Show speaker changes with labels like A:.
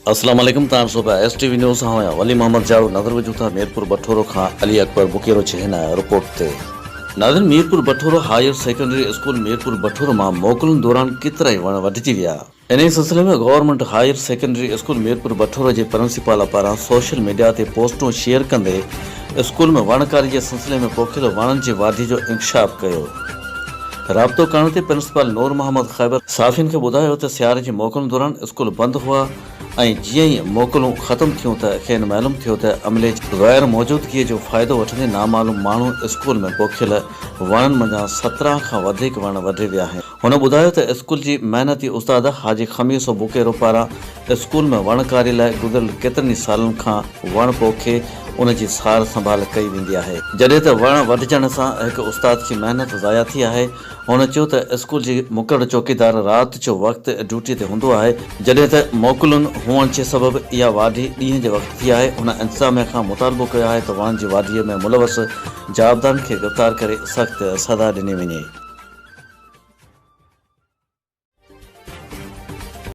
A: अस्सलाम वालेकुम। तां सुबह STV न्यूज़ हां वली मोहम्मद जाड़ू नज़र विझूं था मीरपुर बठोरो खां अली अकबर बुकेरो हिन रिपोर्ट ते। नाज़रीन, Mirpur Bathoro higher secondary school Mirpur Bathoro मां मोकलुनि दौरान केतिरा ई वण वढिजी विया। इन सिलसिले में government higher secondary school Mirpur Bathoro जे प्रिंसिपल पारां सोशल मीडिया ते पोस्टूं शेयर कंदे स्कूल में वणकारी जे सिलसिले में पोखियल वणनि जी वाढी जो इंकशाफ कयो। राब्तो करण ते प्रिंसिपल नूर मोहम्मद खैबर साफ़िन खे ॿुधायो त सियारे जी मोकलुनि दौरान स्कूल बंदि हुआ ऐं जीअं ई मोकलूं ख़त्म थियूं त खेनि मालूम थियो त अमले जी गैर मौजूदगीअ जो फ़ाइदो वठंदे नामालूम माण्हू स्कूल में पोखियल वणनि मंझां 17 खां वधीक वण वढे विया आहिनि। हुन ॿुधायो त स्कूल जी महिनती उस्ताद हाजी खमीस बुकेरो पारां स्कूल में वणकारी लाइ गुज़िरियल केतिरनि सालनि खां वण पोखे उन जी सार संभाल कई वेंदी आहे। जॾहिं त वण वढिजण सां हिकु उस्ताद जी महिनत ज़ाया थी आहे। हुन चयो त स्कूल जी मुक़ररु चौकीदार राति जो वक़्तु ड्यूटी ते हूंदो आहे, जॾहिं त मोकलुनि हुअण जे सबबि इहा वाढी ॾींहं जे वक़्तु थी आहे। हुन इंतिज़ामिया खां मुतालबो कयो आहे त वण जी वाढीअ में मुलवस जाबदारनि खे गिरफ़्तार करे सख़्तु सज़ा ॾिनी वञे।